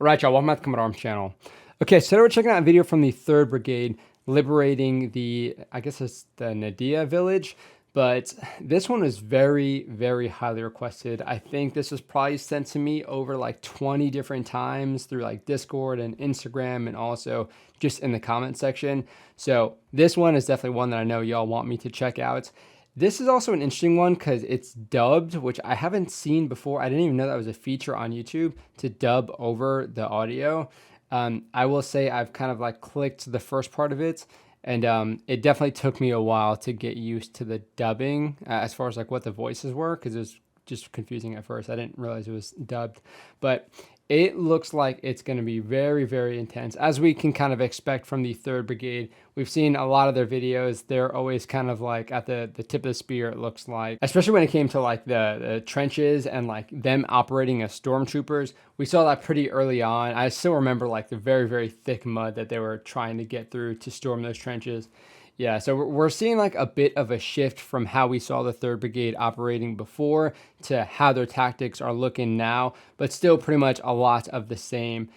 Alright y'all, welcome back to the Combat Arms channel. Okay, so we're checking out a video from the 3rd Brigade liberating the, I guess it's the Nadiia village, but this one is very, very highly requested. I think this was probably sent to me over like 20 different times through like Discord and Instagram and also just in the comment section. So this one is definitely one that I know y'all want me to check out. This is also an interesting one because it's dubbed, which I haven't seen before. I didn't even know that was a feature on YouTube to dub over the audio. I will say I've kind of like clicked the first part of it, and it definitely took me a while to get used to the dubbing as far as like what the voices were, because it was just confusing at first. I didn't realize it was dubbed, but it looks like it's going to be very, very intense, as we can kind of expect from the 3rd Brigade. We've seen a lot of their videos. They're always kind of like at the tip of the spear, it looks like, especially when it came to like the trenches and like them operating as stormtroopers. We saw that pretty early on. I still remember like the very, very thick mud that they were trying to get through to storm those trenches. Yeah, so we're seeing like a bit of a shift from how we saw the 3rd Brigade operating before to how their tactics are looking now, but still pretty much a lot of the same,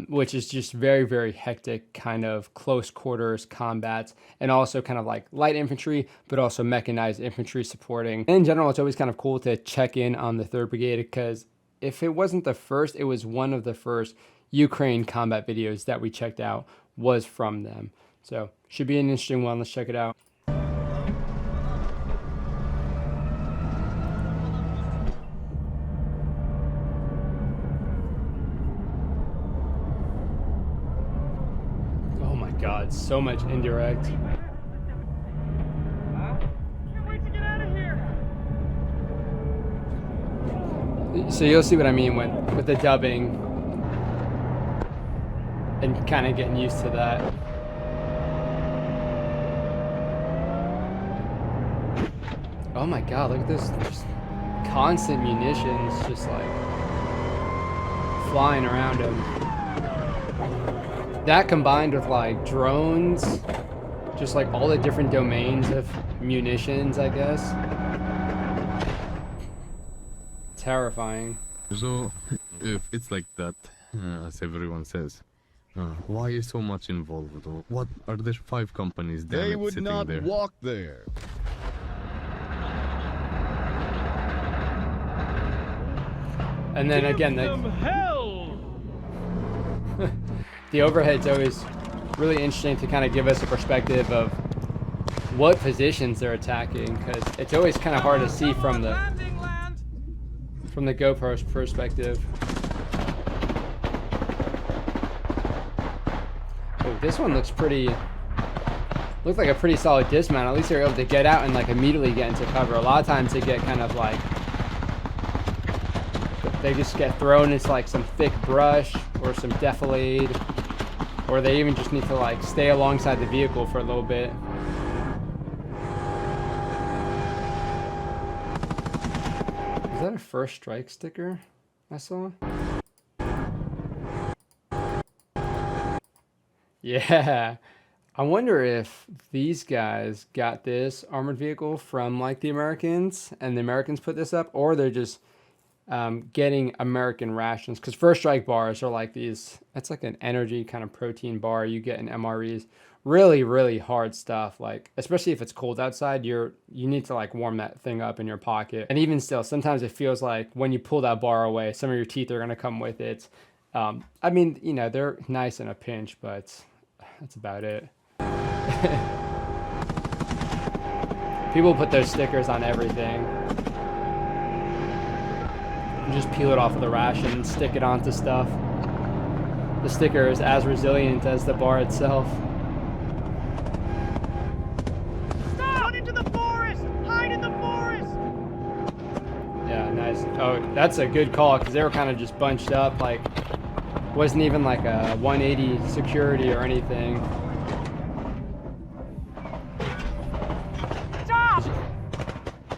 which is just very, very hectic kind of close quarters combat, and also kind of like light infantry, but also mechanized infantry supporting. In general, it's always kind of cool to check in on the 3rd Brigade because if it wasn't the first, it was one of the first Ukraine combat videos that we checked out was from them. So should be an interesting one. Let's check it out. Oh my God, so much indirect. Can't wait to get out of here. So you'll see what I mean with the dubbing and kind of getting used to that. Oh my God, look at this, just constant munitions just like flying around him. That combined with like drones, just like all the different domains of munitions, I guess. Terrifying. So, if it's like that, as everyone says, why is so much involved? What are there 5 companies there They would sitting not there? walk there. And then again, Hell! the overhead's always really interesting to kind of give us a perspective of what positions they're attacking, because it's always kind of hard to see from the GoPro's perspective. Oh, this one looks like a pretty solid dismount. At least they're able to get out and like immediately get into cover. A lot of times they get kind of like, they just get thrown into like some thick brush or some defilade, or they even just need to like stay alongside the vehicle for a little bit. Is that a first strike sticker I saw? Yeah. I wonder if these guys got this armored vehicle from like the Americans and the Americans put this up, or they're just getting American rations, because first strike bars are like these, it's like an energy kind of protein bar you get in MREs. Really, really hard stuff, like especially if it's cold outside, you need to like warm that thing up in your pocket. And even still, sometimes it feels like when you pull that bar away, some of your teeth are going to come with it. I mean, you know, they're nice in a pinch, but that's about it. People put those stickers on everything. Just peel it off of the ration and stick it onto stuff. The sticker is as resilient as the bar itself. Stop! Run into the forest! Hide in the forest! Yeah, nice. Oh, that's a good call, because they were kind of just bunched up, like wasn't even like a 180 security or anything. Stop!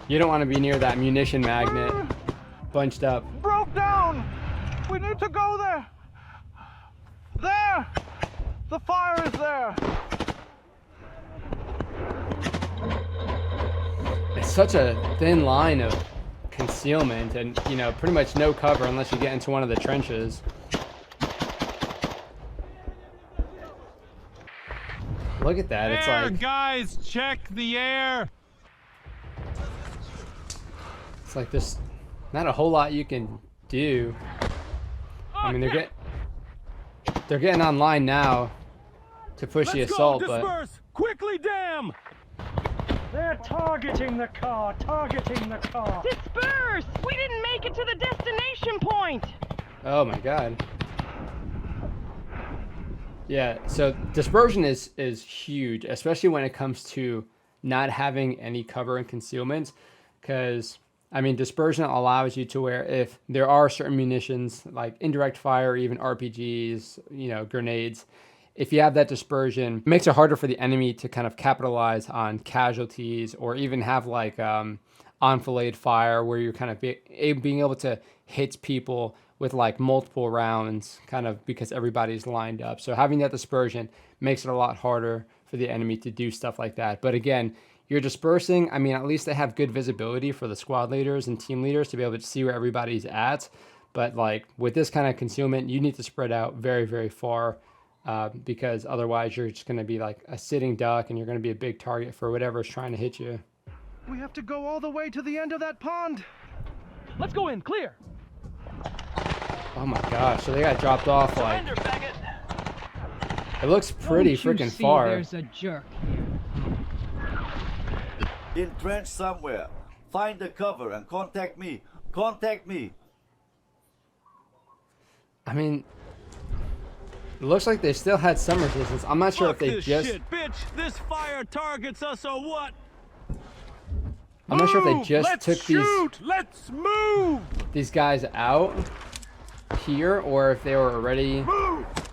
You don't want to be near that munition magnet. Bunched up. Broke down! We need to go there! There! The fire is there! It's such a thin line of concealment and, you know, pretty much no cover unless you get into one of the trenches. Look at that. It's Air, like guys, check the air. it's like there's not a whole lot you can do. I mean, they're getting online now to push the assault, but Disperse quickly, damn. They're targeting the car, targeting the car. Disperse! We didn't make it to the destination point! oh my god. Yeah, so dispersion is huge, especially when it comes to not having any cover and concealment, because I mean, dispersion allows you to where if there are certain munitions like indirect fire, even RPGs, you know, grenades, if you have that dispersion, it makes it harder for the enemy to kind of capitalize on casualties or even have like enfilade fire where you're kind of being able to hit people with like multiple rounds kind of because everybody's lined up. So having that dispersion makes it a lot harder for the enemy to do stuff like that. But again, you're dispersing. I mean, at least they have good visibility for the squad leaders and team leaders to be able to see where everybody's at. But like with this kind of concealment, you need to spread out very, very far because otherwise you're just going to be like a sitting duck and you're going to be a big target for whatever's trying to hit you. We have to go all the way to the end of that pond. Let's go in, clear. Oh my gosh, so they got dropped off like... It looks pretty freaking far. There's a jerk here. Entrenched somewhere. Find the cover and contact me. Contact me. I mean, it looks like they still had some resistance. I'm not sure if they this just... shit, bitch. This fire targets us or what? I'm not sure if they Move! just Let's took shoot! Let's move! these guys out here or if they were already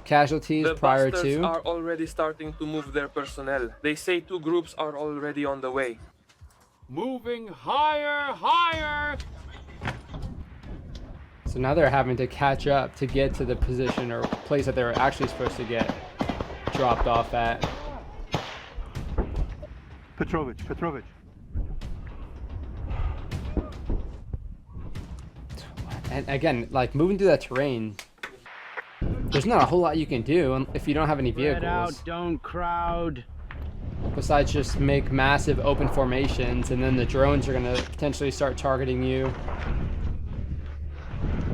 casualties The prior bastards to. are already starting to move their personnel. They say 2 groups are already on the way. Moving higher, higher! So now they're having to catch up to get to the position or place that they were actually supposed to get dropped off at. Petrovich. And again, like moving through that terrain, there's not a whole lot you can do if you don't have any Spread out, vehicles. don't crowd. Besides just make massive open formations, and then the drones are going to potentially start targeting you.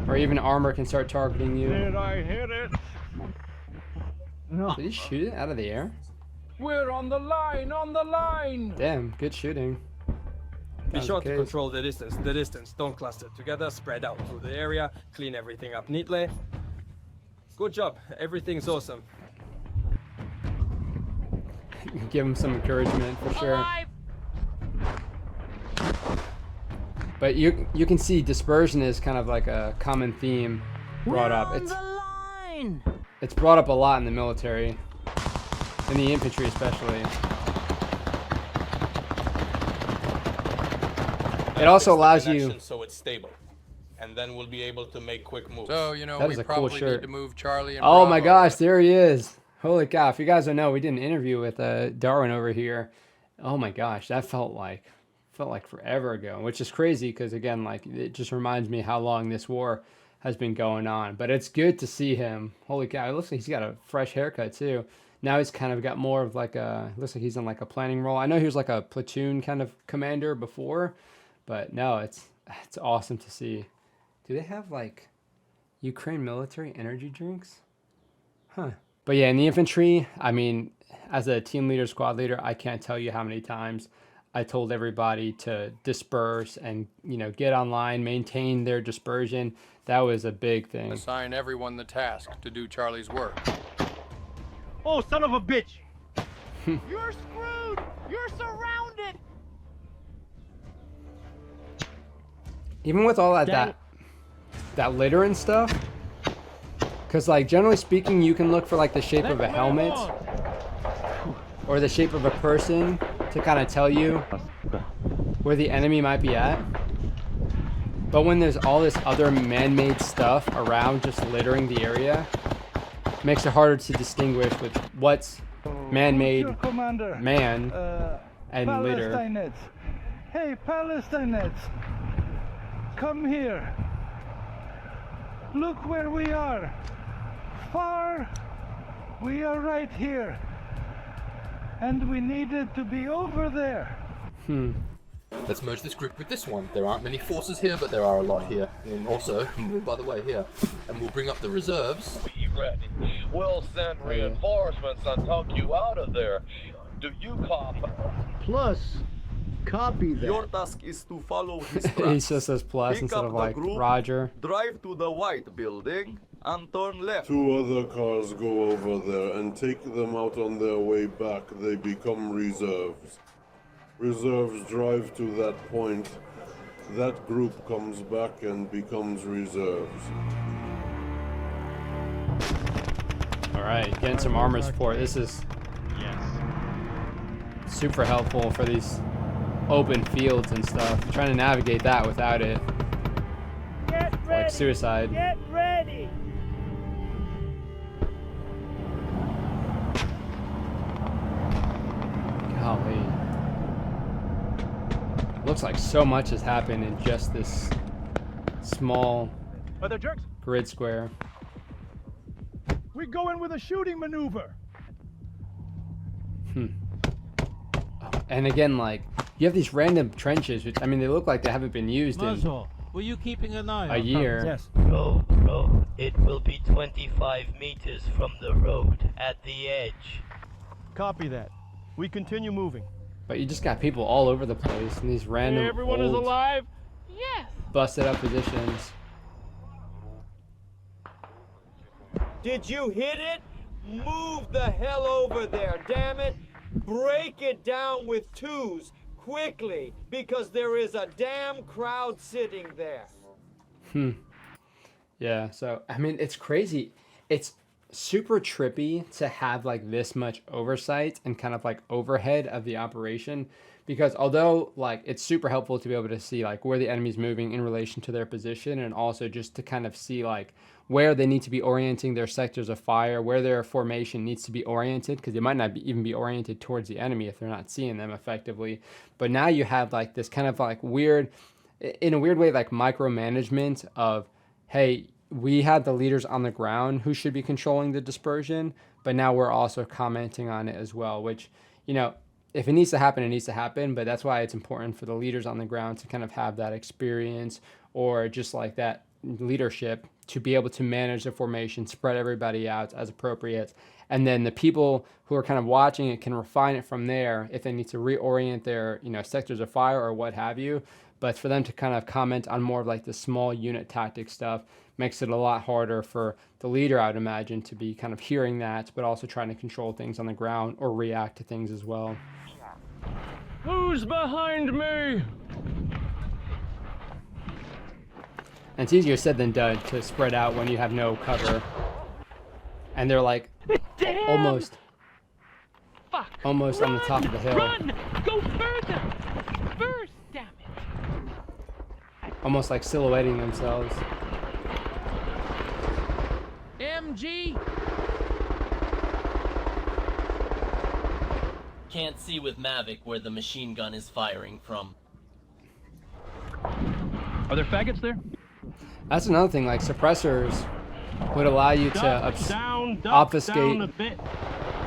Or even armor can start targeting you. Did I hit it? No. Did he shoot it out of the air? We're on the line! Damn, good shooting. Be sure to Okay. control the distance. Don't cluster together, spread out through the area, clean everything up neatly. Good job, everything's awesome. Give him some encouragement for sure. Alive. But you can see dispersion is kind of like a common theme brought up. It's brought up a lot in the military, in the infantry especially. It also allows you... so it's stable, and then we'll be able to make quick moves. So, you know, That we is a cool probably shirt. need to move Charlie and Oh my Bravo. gosh, there he is. Holy cow. If you guys don't know, we did an interview with Darwin over here. Oh my gosh, that felt like forever ago, which is crazy because again, like it just reminds me how long this war has been going on. But it's good to see him. Holy cow, it looks like he's got a fresh haircut too. Now he's kind of got more of like a, looks like he's in like a planning role. I know he was like a platoon kind of commander before, but no, it's awesome to see. Do they have like Ukraine military energy drinks? Huh. But yeah, in the infantry, I mean, as a team leader, squad leader, I can't tell you how many times I told everybody to disperse and, you know, get online, maintain their dispersion. That was a big thing. Assign everyone the task to do Charlie's work. Oh, son of a bitch! You're screwed! You're surrounded! Even with all that litter and stuff, because like generally speaking, you can look for like the shape of a helmet or the shape of a person to kind of tell you where the enemy might be at. But when there's all this other man-made stuff around just littering the area, it makes it harder to distinguish with what's man-made, Your commander. man, and litter. Palestinians. Hey, Palestinians. Come here. Look where we are. Far. We are right here. And we needed to be over there. Let's merge this group with this one. There aren't many forces here, but there are a lot here. And also, by the way, here. And we'll bring up the reserves. Be ready. We'll send reinforcements and tuck you out of there. Do you copy? Plus, copy that. Your task is to follow his He tracks. just says plus Pick instead up of the like group, Roger. Drive to the white building and turn left. 2 other cars go over there and take them out on their way back. They become reserves. Reserves drive to that point. That group comes back and becomes reserves. All right, getting some armor support. This is super helpful for these open fields and stuff. You're trying to navigate that without it. Get It's ready. like suicide. Get ready. Golly. Looks like so much has happened in just this small Are there jerks? grid square. We go in with a shooting maneuver. And again, like, you have these random trenches, which, I mean, they look like they haven't been used in Were you keeping an eye a year. Yes. Road. It will be 25 meters from the road at the edge. Copy that. We continue moving. But you just got people all over the place in these random Everyone is old, alive? Yes. busted up positions. Did you hit it? Move the hell over there, damn it! Break it down with twos, quickly, because there is a damn crowd sitting there. Yeah, so, I mean, it's crazy. It's super trippy to have like this much oversight and kind of like overhead of the operation, because although like it's super helpful to be able to see like where the enemy's moving in relation to their position, and also just to kind of see like where they need to be orienting their sectors of fire, where their formation needs to be oriented, because they might not even be oriented towards the enemy if they're not seeing them effectively. But now you have like this kind of like weird, in a weird way, like micromanagement of, hey, we had the leaders on the ground who should be controlling the dispersion, but now we're also commenting on it as well, which, you know, if it needs to happen, it needs to happen. But that's why it's important for the leaders on the ground to kind of have that experience, or just like that leadership, to be able to manage the formation, spread everybody out as appropriate. And then the people who are kind of watching it can refine it from there if they need to reorient their, you know, sectors of fire or what have you. But for them to kind of comment on more of like the small unit tactic stuff makes it a lot harder for the leader, I would imagine, to be kind of hearing that, but also trying to control things on the ground or react to things as well. Who's behind me? And it's easier said than done to spread out when you have no cover. And they're like almost on the top of the hill. Run! Go further! First, damn it! Almost like silhouetting themselves. MG! Can't see with Mavic where the machine gun is firing from. Are there faggots there? That's another thing, like suppressors would allow you to obfuscate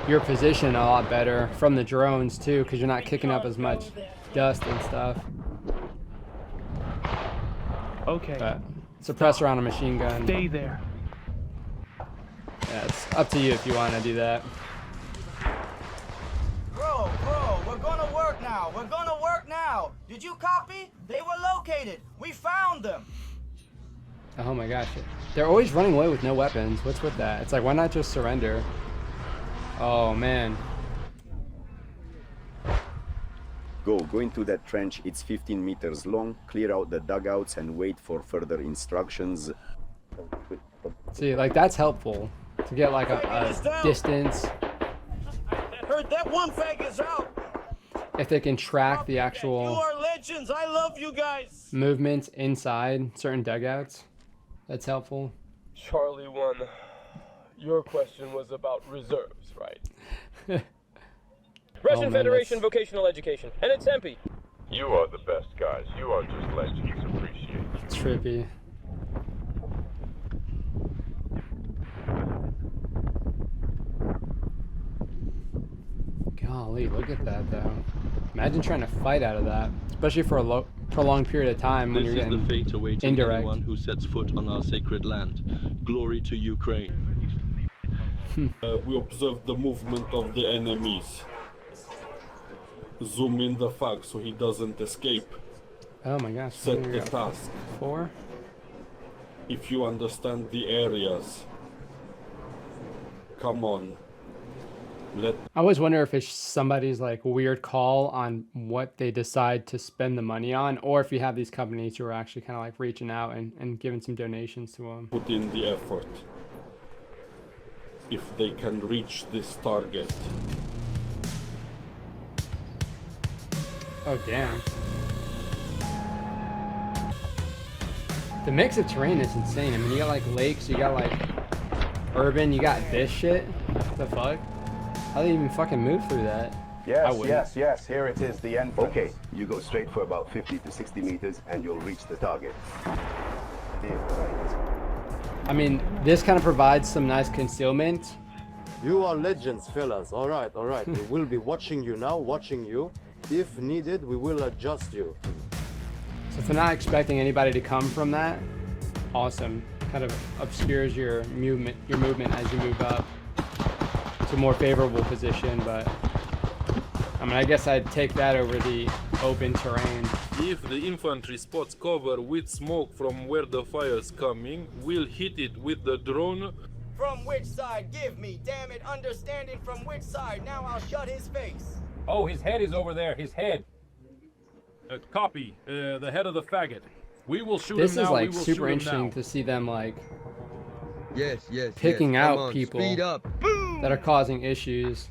your position a lot better from the drones too, because you're not kicking up as much dust and stuff. Okay. But suppressor on a machine gun. Stay there. Yeah, it's up to you if you want to do that. Bro, we're gonna work now. We're gonna work now. Did you copy? They were located. We found them. Oh my gosh. They're always running away with no weapons. What's with that? It's like, why not just surrender? Oh man. Go into that trench. It's 15 meters long. Clear out the dugouts and wait for further instructions. See, like that's helpful to get like a distance. Heard that one fag is out. If they can track the You actual are legends. I love you guys. movements inside certain dugouts, that's helpful. Charlie 1, your question was about reserves, right? Russian Federation Vocational Education, and it's MP. You are the best guys. You are just legends. Appreciate you. It's trippy. Golly, look at that though. Imagine trying to fight out of that, especially for a prolonged period of time when This you're is the getting fate awaiting indirect. anyone who sets foot on our sacred land. Glory to Ukraine. We observe the movement of the enemies. Zoom in the fag so he doesn't escape. Oh my gosh. Set the task. 4. If you understand the areas, come on. I always wonder if it's somebody's like weird call on what they decide to spend the money on, or if you have these companies who are actually kind of like reaching out and giving some donations to them. Put in the effort. If they can reach this target. Oh, damn. The mix of terrain is insane. I mean, you got like lakes, you got like urban, you got this shit. What the fuck? How do they even fucking move through that? Yes, here it is, the entrance. Okay, you go straight for about 50 to 60 meters and you'll reach the target. I mean, this kind of provides some nice concealment. You are legends, fellas. All right. We will be watching you now, watching you. If needed, we will adjust you. So if they're not expecting anybody to come from that, awesome. Kind of obscures your movement as you move up to a more favorable position, but I mean, I guess I'd take that over the open terrain. If the infantry spots cover with smoke from where the fire's coming, we'll hit it with the drone. From which side? Give me, damn it, understanding from which side. Now I'll shut his face. Oh, his head is over there, his head. Copy, the head of the faggot. We will shoot This him now. is like super interesting to see them like yes, picking Come out on, people speed up. that are causing issues.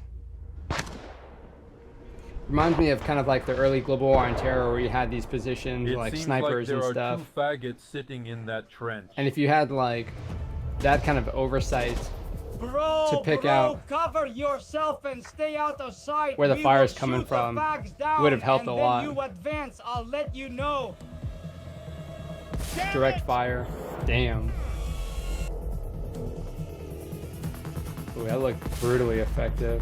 Reminds me of kind of like the early global war on terror where you had these positions like snipers and stuff. There are 2 faggots sitting in that trench. And if you had like that kind of oversight to pick out cover yourself and stay out of sight. where the fire's coming from, would have helped a lot. You advance, I'll let you know. Direct fire. Damn. Ooh, that looked brutally effective.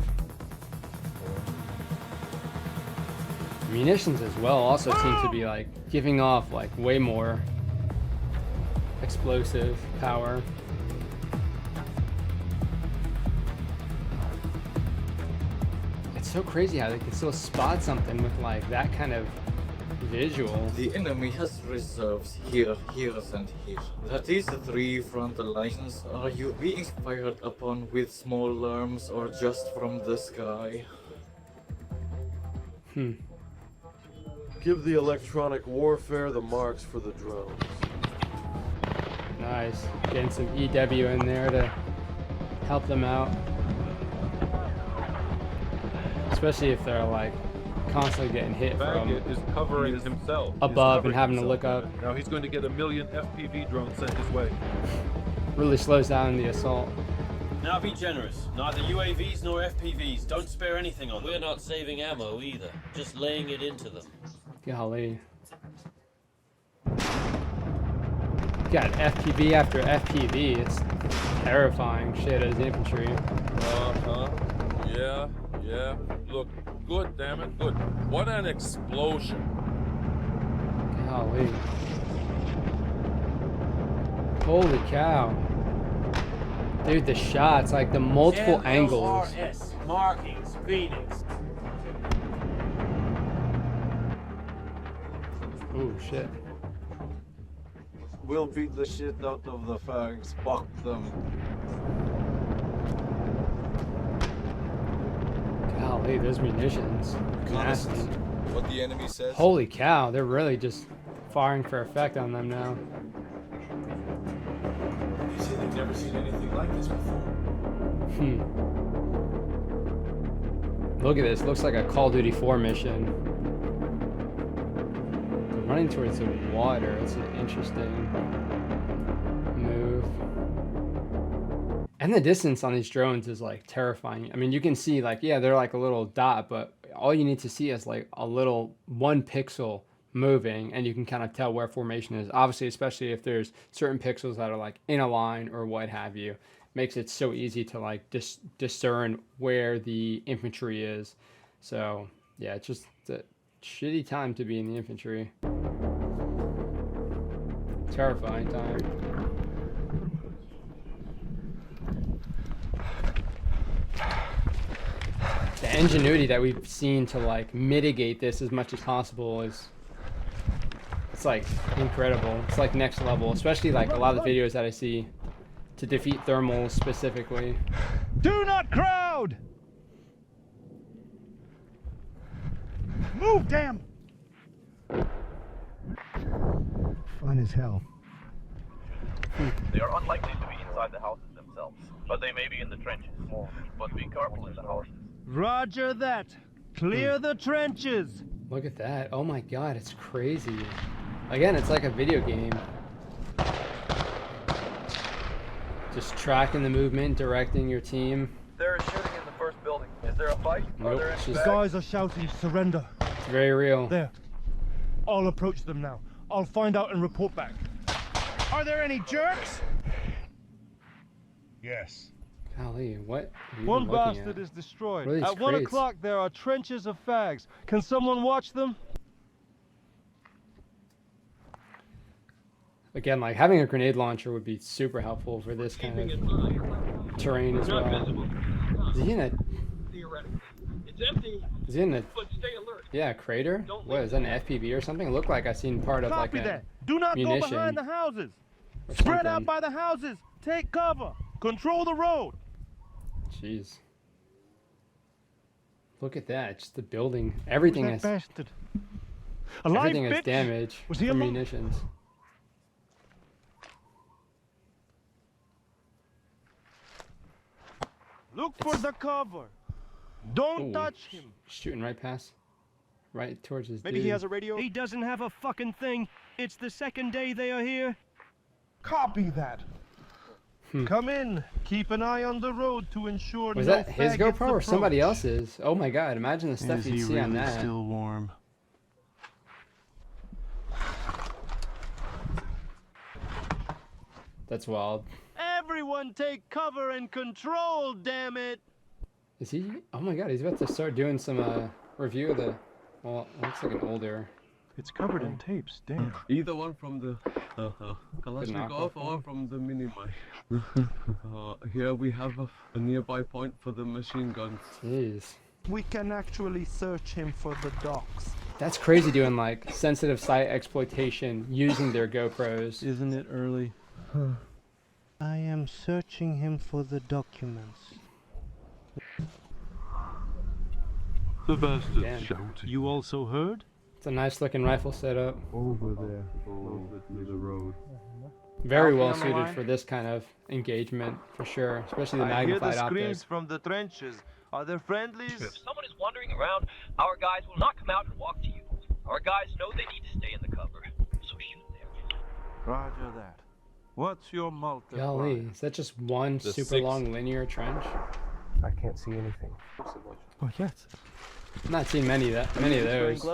Munitions as well also seem to be like giving off like way more explosive power. It's so crazy how they can still spot something with like that kind of visual. The enemy has reserves here, here, and here. That is the 3 frontal lines. Are you being fired upon with small arms or just from the sky? Give the electronic warfare the marks for the drones. Nice. Getting some EW in there to help them out. Especially if they're like constantly getting hit from is covering himself. above and having to look up. Now he's going to get 1 million FPV drones sent his way. Really slows down the assault. Now be generous. Neither UAVs nor FPVs. Don't spare anything on them. We're not saving ammo either. Just laying it into them. Golly. Got FPV after FPV. It's terrifying shit as infantry. Yeah. Look, good, damn it, good. What an explosion. Golly. Holy cow. Dude, the shots, like the multiple angles. Markings, Phoenix. Oh shit. We'll beat the shit out of the fags. Fuck them. Golly, those munitions. Nasty. What the enemy says. Holy cow, they're really just firing for effect on them now. They say they've never seen anything like this before. Look at this, looks like a Call of Duty 4 mission. Running towards the water, it's an interesting move. And the distance on these drones is like terrifying. I mean, you can see like, yeah, they're like a little dot, but all you need to see is like a little 1 pixel moving and you can kind of tell where formation is. Obviously, especially if there's certain pixels that are like in a line or what have you, makes it so easy to like discern where the infantry is. So yeah, it's just a shitty time to be in the infantry. Terrifying time. The ingenuity that we've seen to like mitigate this as much as possible is, it's like incredible. It's like next level, especially like a lot of the videos that I see to defeat thermals specifically. Do not crowd! Move, damn! Fun as hell. They are unlikely to be inside the houses themselves, but they may be in the trenches. But be careful in the houses. Roger that. Clear the trenches. Look at that. Oh my god, it's crazy. Again, it's like a video game. Just tracking the movement, directing your team. There is shooting in the first building. Is there a fight? Nope, Are there any it's The just- guys are shouting surrender. It's very real. There. I'll approach them now. I'll find out and report back. Are there any jerks? Yes. Golly, what are you One even looking bastard at? is destroyed. What are these At 1 crates? o'clock there are trenches of fags. Can someone watch them? Again, like having a grenade launcher would be super helpful for this kind of terrain as well. Is he in a? Theoretically. It's empty, Is he in a? but stay alert. Yeah, crater. What is that? An FPV or something? It looked like I seen part of like Copy a that. Do not go munition behind the houses. or Spread out something. by the houses. Take cover. Control the road. Jeez. Look at that. Just the building. Everything Who's is. that bastard? A live Everything is bitch? damaged Was he from alone? munitions. Look for the cover. Don't Ooh, touch him. Shooting right past. Right towards his Maybe he dude. has a radio? He doesn't have a fucking thing. It's the second day they are here. Copy that. Come in. Keep an eye on the road to ensure Was no that his faggots GoPro or somebody approach. else's? Oh my god, imagine the stuff Is you'd he see on really that. still warm? That's wild. Everyone take cover and control, damn it! Is he? Oh my god, he's about to start doing some review of the. Well, it looks like an older. It's covered in tapes, damn. Either one from the Kalashnikov knockoff or one. from the mini mic. Here we have a nearby point for the machine guns. Jeez. We can actually search him for the docks. That's crazy doing like sensitive site exploitation using their GoPros. Isn't it early? I am searching him for the documents. The bastard Damn. shouting. You also heard? It's a nice looking rifle setup. Over there, closer to the road. Very well Alfie on the suited line? for this kind of engagement, for sure. Especially the I hear magnified the screams optics. from the trenches. Are there friendlies? If someone is wandering around, our guys will not come out and walk to you. Our guys know they need to stay in the cover, so shoot them. Roger that. What's your multiplier? Golly, is that just one The super six. long linear trench? I can't see anything. Oh yes. I'm not seeing many of those.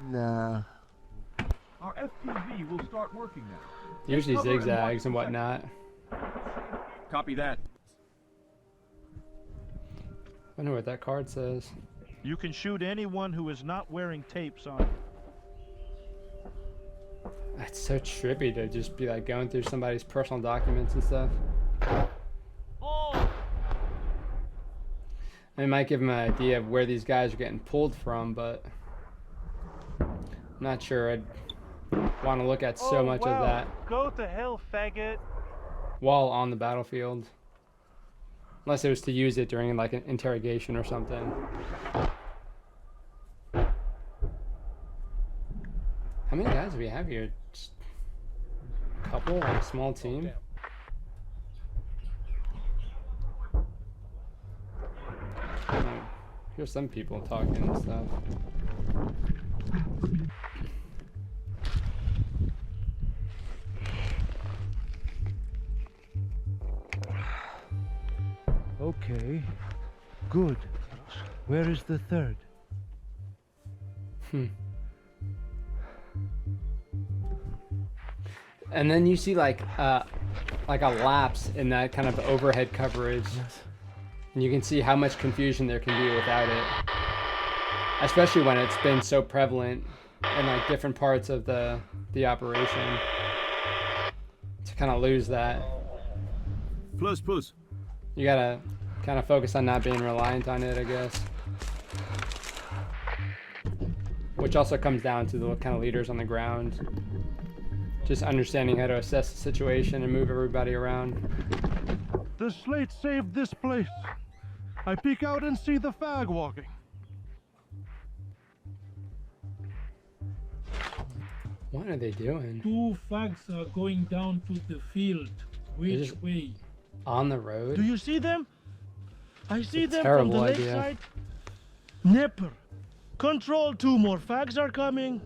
Nah. Our FPV will start working now. Usually Cover and zigzags and watch whatnot. Copy that. Wonder what that card says. You can shoot anyone who is not wearing tapes on. That's so trippy to just be like going through somebody's personal documents and stuff. It might give them an idea of where these guys are getting pulled from, but I'm not sure I'd want to look at so much of that Go to hell, faggot. while on the battlefield. Unless it was to use it during like an interrogation or something. How many guys do we have here? Just a couple, like a small team. Oh, here's some people talking and stuff. Okay. Good. Where is the third? And then you see like a lapse in that kind of overhead coverage. And you can see how much confusion there can be without it. especially when it's been so prevalent in like different parts of the operation, to kind of lose that. Plus. You gotta kind of focus on not being reliant on it, I guess. Which also comes down to the kind of leaders on the ground. Just understanding how to assess the situation and move everybody around. The slate saved this place. I peek out and see the fag walking. What are they doing? 2 fags are going down to the field. Which way? On the road? Do you see them? I see them from the terrible idea. lakeside. Nipper. Control 2 more fags are coming.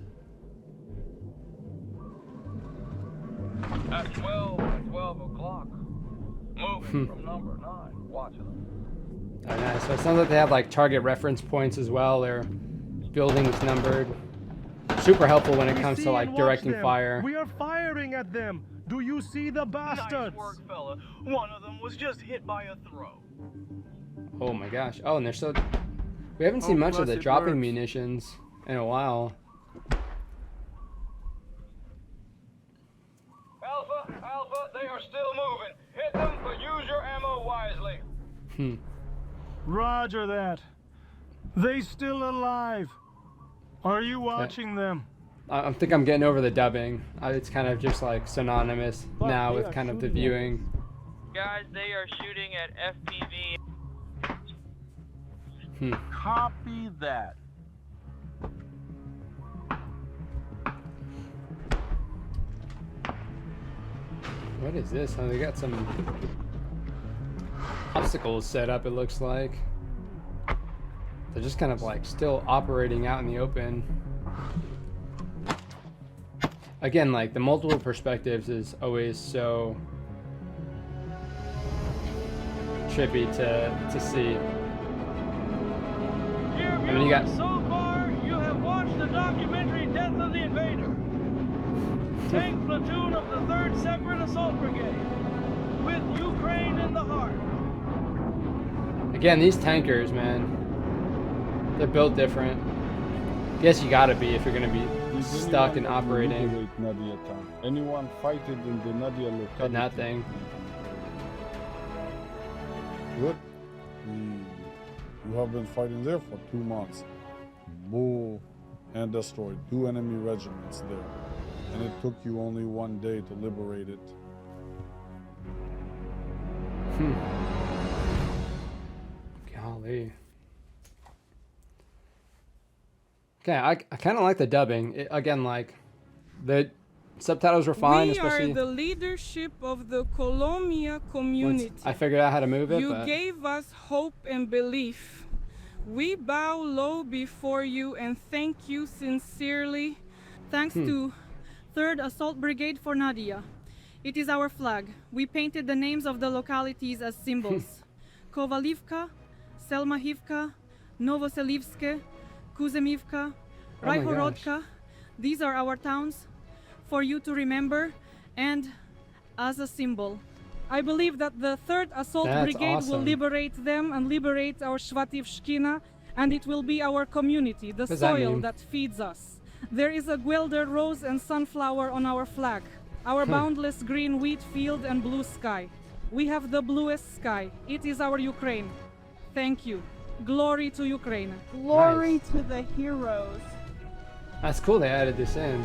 At 12 o'clock. Moving from number 9. Watching them. Oh, nice. So it sounds like they have like target reference points as well. Their buildings numbered. Super helpful when it comes to like directing fire. We are firing at them. Do you see the bastards? Nice work, fella. One of them was just hit by a throw. Oh my gosh. Oh, and they're so... We haven't seen much of the dropping munitions in a while. Alpha, they are still moving. Hit them, but use your ammo wisely. Roger that. They still alive. Are you watching them? I think I'm getting over the dubbing. It's kind of just like synonymous now with kind of the viewing. Guys, they are shooting at FPV. Copy that. What is this? Oh, they got some obstacles set up, it looks like. They're just kind of like still operating out in the open. Again, like the multiple perspectives is always so trippy to see. I mean, you got So far, you have watched the documentary Death of the Invader. Tank platoon of the 3rd Separate Assault Brigade, with Ukraine in the heart. Again, these tankers, man, they're built different. Guess you gotta be if you're gonna be stuck and operating. Nadiia town. Anyone fighting in the Nadiia locality? But nothing. Good. You have been fighting there for 2 months. Bull and destroyed 2 enemy regiments there. And it took you only 1 day to liberate it. Golly. Okay, I kind of like the dubbing. Again, like the subtitles were fine, especially. We are the leadership of the Colombia community. I figured out how to move it. You but... gave us hope and belief. We bow low before you and thank you sincerely. Thanks to 3rd Assault Brigade for Nadiia. It is our flag. We painted the names of the localities as symbols. Kovalivka, Selmahivka, Novoselivske, Kuzemivka, Raihorodka. These are our towns for you to remember and as a symbol. I believe that the 3rd Assault Brigade will liberate them and liberate our Shvativshkina, and it will be our community, the soil that feeds us. There is a Guelder rose and sunflower on our flag, our boundless green wheat field and blue sky. We have the bluest sky. It is our Ukraine. Thank you. Glory to Ukraine. Glory to the heroes. That's cool they added this in.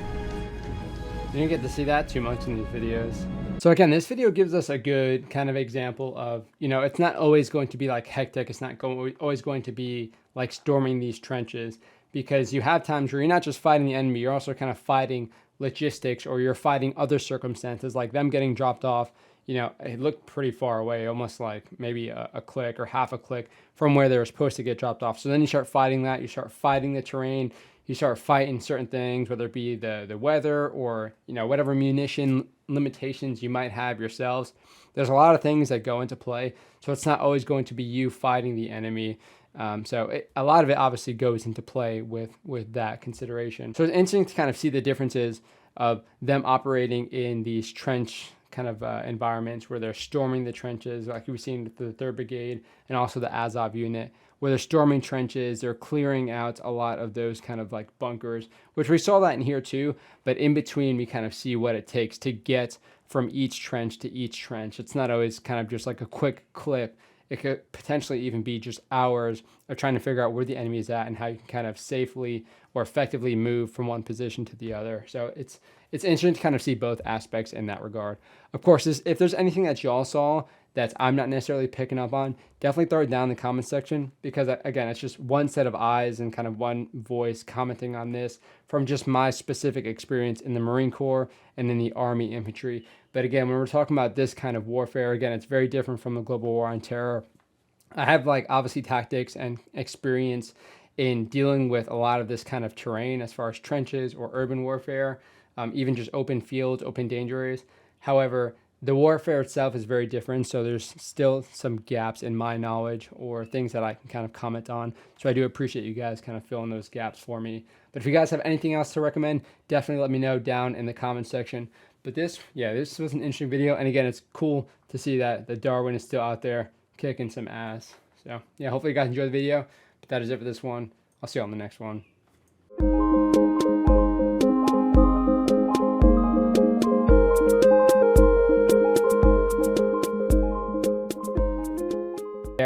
You didn't get to see that too much in these videos. So again, this video gives us a good kind of example of, you know, it's not always going to be like hectic. It's not always going to be like storming these trenches, because you have times where you're not just fighting the enemy, you're also kind of fighting logistics, or you're fighting other circumstances like them getting dropped off. You know, it looked pretty far away, almost like maybe a click or half a click from where they were supposed to get dropped off. So then you start fighting that, you start fighting the terrain, you start fighting certain things, whether it be the weather or, you know, whatever munition limitations you might have yourselves. There's a lot of things that go into play. So it's not always going to be you fighting the enemy. A lot of it obviously goes into play with that consideration. So it's interesting to kind of see the differences of them operating in these trench kind of environments where they're storming the trenches, like we've seen with the 3rd Brigade and also the Azov unit, where they're storming trenches, they're clearing out a lot of those kind of like bunkers, which we saw that in here too, but in between we kind of see what it takes to get from each trench to each trench. It's not always kind of just like a quick clip. It could potentially even be just hours of trying to figure out where the enemy is at and how you can kind of safely or effectively move from one position to the other. So it's interesting to kind of see both aspects in that regard. Of course, if there's anything that y'all saw that I'm not necessarily picking up on, definitely throw it down in the comment section, because again, it's just one set of eyes and kind of one voice commenting on this from just my specific experience in the Marine Corps and in the Army infantry. But again, when we're talking about this kind of warfare, again, it's very different from the global war on terror. I have like obviously tactics and experience in dealing with a lot of this kind of terrain as far as trenches or urban warfare, even just open fields, open danger areas. However, the warfare itself is very different, so there's still some gaps in my knowledge or things that I can kind of comment on. So I do appreciate you guys kind of filling those gaps for me. But if you guys have anything else to recommend, definitely let me know down in the comment section. But this was an interesting video. And again, it's cool to see that the Darwin is still out there kicking some ass. So yeah, hopefully you guys enjoyed the video. But that is it for this one. I'll see you on the next one.